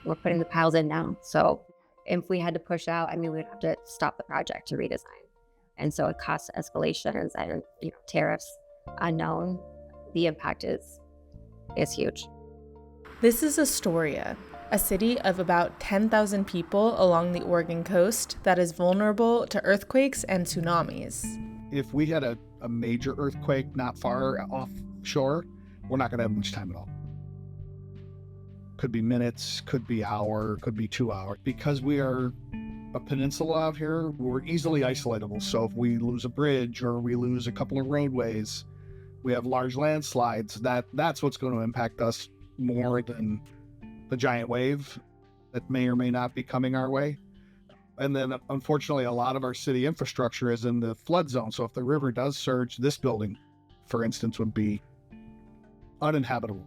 We're putting the piles in now. So if we had to push out, I mean, we'd have to stop the project to redesign. And so it cost escalations and, tariffs unknown. The impact is huge. This is Astoria, a city of about 10,000 people along the Oregon coast that is vulnerable to earthquakes and tsunamis. If we had a major earthquake not far offshore, we're not going to have much time at all. Could be minutes, could be hour, could be 2 hours. Because we are a peninsula out here, we're easily isolatable. So if we lose a bridge or we lose a couple of roadways, we have large landslides, that's what's going to impact us more than the giant wave that may or may not be coming our way. And then, unfortunately, a lot of our city infrastructure is in the flood zone. So if the river does surge, this building, for instance, would be uninhabitable.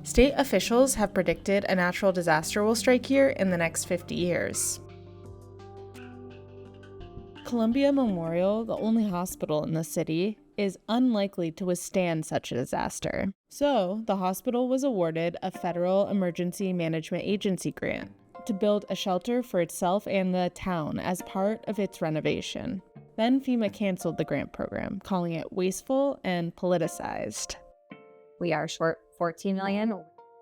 State officials have predicted a natural disaster will strike here in the next 50 years. Columbia Memorial, the only hospital in the city, is unlikely to withstand such a disaster. So, the hospital was awarded a federal emergency management agency grant to build a shelter for itself and the town as part of its renovation. Then FEMA canceled the grant program, calling it wasteful and politicized. We are short $14 million.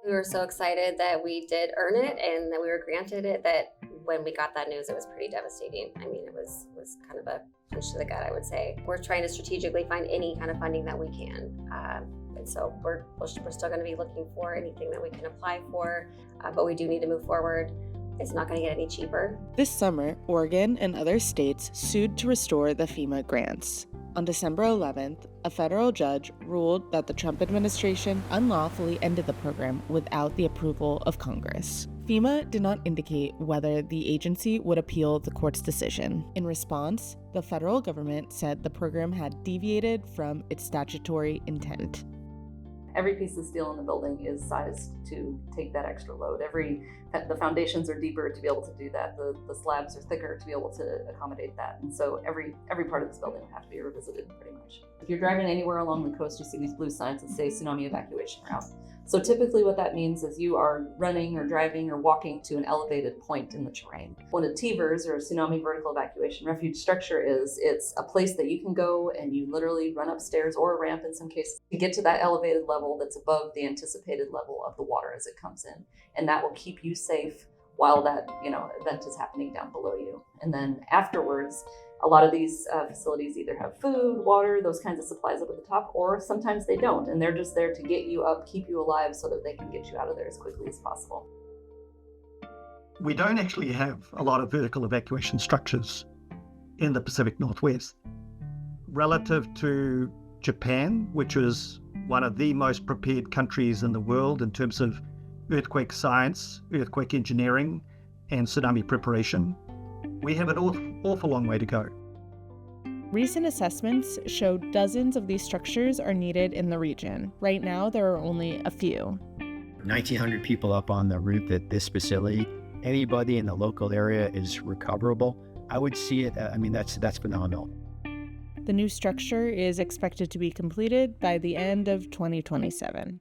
We were so excited that we did earn it and that we were granted it that when we got that news, it was pretty devastating. I mean, it was kind of a punch to the gut, I would say. We're trying to strategically find any kind of funding that we can. And so we're still going to be looking for anything that we can apply for, but we do need to move forward. It's not going to get any cheaper. This summer, Oregon and other states sued to restore the FEMA grants. On December 11th, a federal judge ruled that the Trump administration unlawfully ended the program without the approval of Congress. FEMA did not indicate whether the agency would appeal the court's decision. In response, the federal government said the program had deviated from its statutory intent. Every piece of steel in the building is sized to take that extra load. The foundations are deeper to be able to do that. The slabs are thicker to be able to accommodate that. And so every part of this building would have to be revisited pretty much. If you're driving anywhere along the coast, you see these blue signs that say tsunami evacuation route. So typically what that means is you are running or driving or walking to an elevated point in the terrain. What a TVERS or a tsunami vertical evacuation refuge structure is, it's a place that you can go and you literally run upstairs or a ramp in some cases to get to that elevated level that's above the anticipated level of the water as it comes in. And that will keep you safe while that event is happening down below you. And then afterwards, a lot of these facilities either have food, water, those kinds of supplies up at the top, or sometimes they don't. And they're just there to get you up, keep you alive so that they can get you out of there as quickly as possible. We don't actually have a lot of vertical evacuation structures in the Pacific Northwest. Relative to Japan, which is one of the most prepared countries in the world in terms of earthquake science, earthquake engineering, and tsunami preparation, we have an awful long way to go. Recent assessments show dozens of these structures are needed in the region. Right now, there are only a few. 1,900 people up on the roof at this facility. Anybody in the local area is recoverable. I would see it, that's phenomenal. The new structure is expected to be completed by the end of 2027.